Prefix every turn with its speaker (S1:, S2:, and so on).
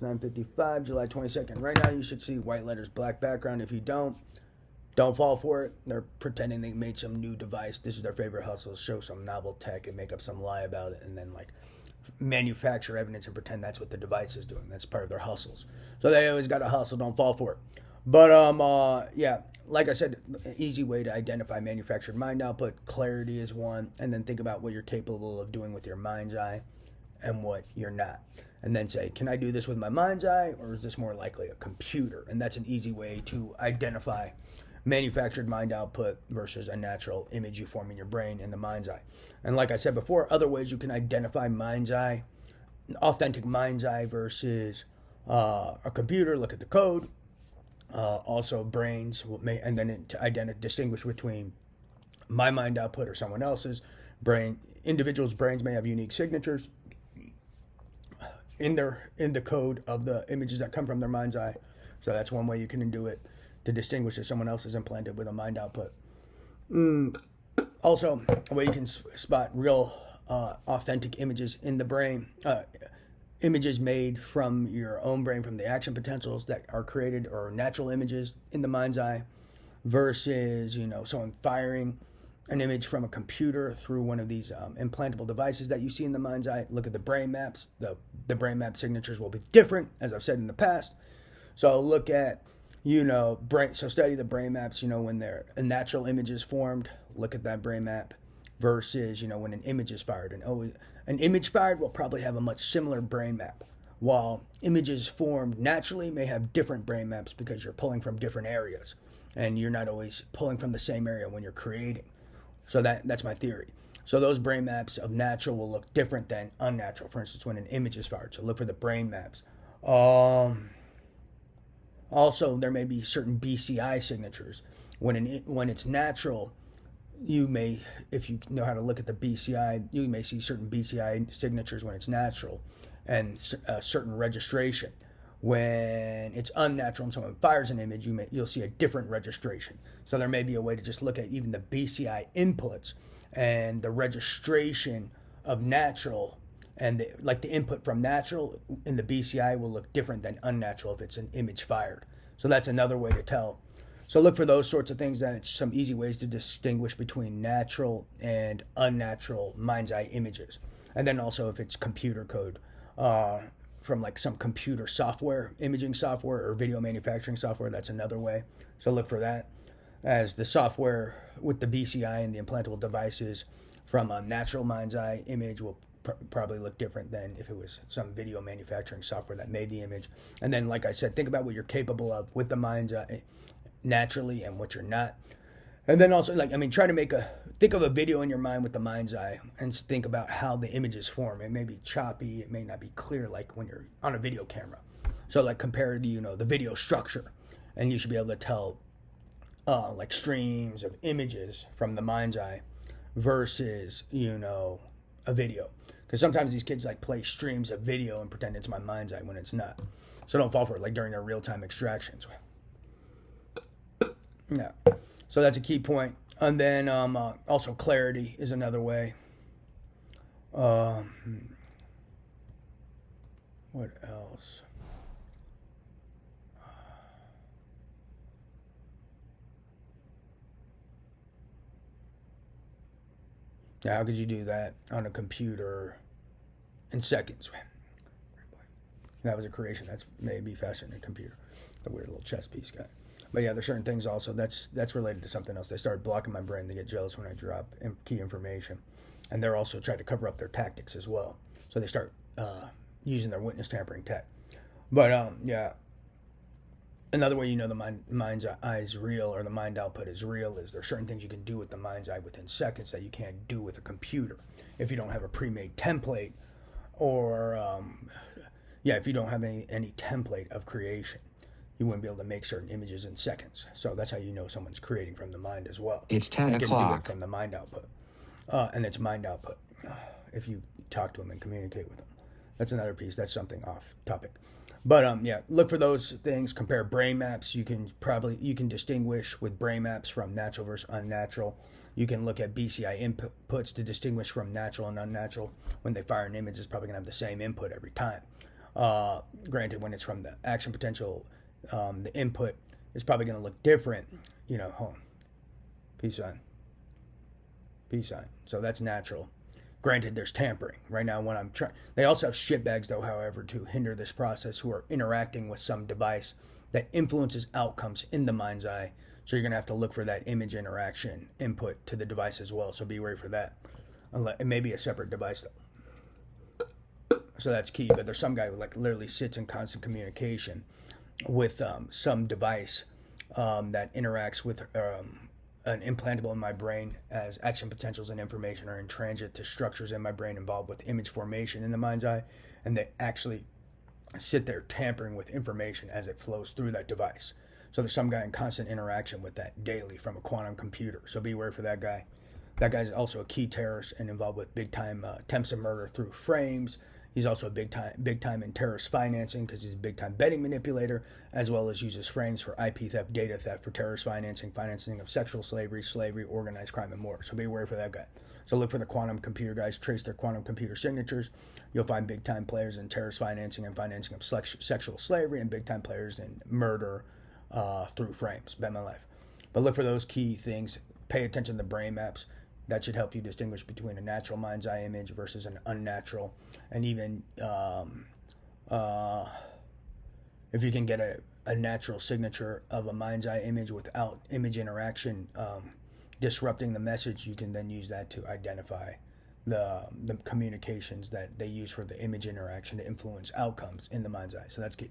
S1: 9:55, July 22nd. Right now, you should see white letters, black background. If you don't fall for it. They're pretending they made some new device. This is their favorite hustle: show some novel tech and make up some lie about it, and then like manufacture evidence and pretend that's what the device is doing. That's part of their hustles. So they always got to hustle. Don't fall for it. But yeah, like I said, an easy way to identify manufactured mind output. Clarity is one, and then think about what you're capable of doing with your mind's eye and what you're not. And then say, can I do this with my mind's eye, or is this more likely a computer? And that's an easy way to identify manufactured mind output versus a natural image you form in your brain in the mind's eye. And like I said before, other ways you can identify mind's eye, authentic mind's eye versus a computer. Look at the code. Also, brains, and then to distinguish between my mind output or someone else's brain. Individuals' brains may have unique signatures in the code of the images that come from their mind's eye. So that's one way you can do it, to distinguish if someone else is implanted with a mind output. Also, a way you can spot real authentic images in the brain, images made from your own brain, from the action potentials that are created, or natural images in the mind's eye, versus someone firing an image from a computer through one of these implantable devices that you see in the mind's eye. Look at the brain maps. The brain map signatures will be different, as I've said in the past. So look at study the brain maps, when a natural image is formed. Look at that brain map versus, when an image is fired. And an image fired will probably have a much similar brain map, while images formed naturally may have different brain maps because you're pulling from different areas, and you're not always pulling from the same area when you're creating. So that's my theory. So those brain maps of natural will look different than unnatural. For instance, when an image is fired. So look for the brain maps. Also, there may be certain BCI signatures. When it's natural, you may, if you know how to look at the BCI, you may see certain BCI signatures when it's natural, and a certain registration. When it's unnatural and someone fires an image, you'll see a different registration. So there may be a way to just look at even the BCI inputs and the registration of natural, and the input from natural in the BCI will look different than unnatural if it's an image fired. So that's another way to tell. So look for those sorts of things. That's some easy ways to distinguish between natural and unnatural mind's eye images. And then also if it's computer code, from like some computer software, imaging software or video manufacturing software, that's another way. So look for that, as the software with the BCI and the implantable devices from a natural mind's eye image will probably look different than if it was some video manufacturing software that made the image. And then, like I said, think about what you're capable of with the mind's eye naturally and what you're not. And then also, try to think of a video in your mind with the mind's eye and think about how the images form. It may be choppy, it may not be clear like when you're on a video camera. So compare the video structure, and you should be able to tell streams of images from the mind's eye versus a video. Because sometimes these kids play streams of video and pretend it's my mind's eye when it's not. So don't fall for it during their real-time extractions. Yeah. So that's a key point. And then also clarity is another way. What else? Now, how could you do that on a computer in seconds? That was a creation. That's maybe faster than a computer. The weird little chess piece guy. But yeah, there's certain things also that's related to something else. They start blocking my brain. They get jealous when I drop key information, and they're also trying to cover up their tactics as well. So they start using their witness tampering tech. But yeah, another way the mind's eye is real, or the mind output is real, is there's certain things you can do with the mind's eye within seconds that you can't do with a computer if you don't have a pre-made template, or if you don't have any template of creation. You wouldn't be able to make certain images in seconds. So that's how someone's creating from the mind as well.
S2: It's 10
S1: and can do it
S2: o'clock.
S1: from the mind output. And it's mind output if you talk to them and communicate with them. That's another piece. That's something off topic. But look for those things. Compare brain maps. You can distinguish with brain maps from natural versus unnatural. You can look at BCI inputs to distinguish from natural and unnatural. When they fire an image, it's probably going to have the same input every time. Granted, when it's from the action potential, the input is probably going to look different. Hold on. Peace sign. Peace sign. So that's natural. Granted, there's tampering. Right now, when I'm trying... They also have shitbags, though, however, to hinder this process, who are interacting with some device that influences outcomes in the mind's eye. So you're going to have to look for that image interaction input to the device as well. So be wary for that. It may be a separate device, though. So that's key. But there's some guy who literally sits in constant communication with some device that interacts with an implantable in my brain, as action potentials and information are in transit to structures in my brain involved with image formation in the mind's eye, and they actually sit there tampering with information as it flows through that device. So there's some guy in constant interaction with that daily from a quantum computer. So beware for that guy. That guy's also a key terrorist and involved with big time attempts of murder through frames. He's also a big time in terrorist financing, because he's a big time betting manipulator, as well as uses frames for IP theft, data theft, for terrorist financing of sexual slavery, organized crime, and more. So be aware for that guy. So look for the quantum computer guys, trace their quantum computer signatures. You'll find big time players in terrorist financing and financing of sexual slavery, and big time players in murder through frames. Bet my life. But look for those key things. Pay attention to the brain maps. That should help you distinguish between a natural mind's eye image versus an unnatural. And even if you can get a natural signature of a mind's eye image without image interaction disrupting the message, you can then use that to identify the communications that they use for the image interaction to influence outcomes in the mind's eye. So that's key.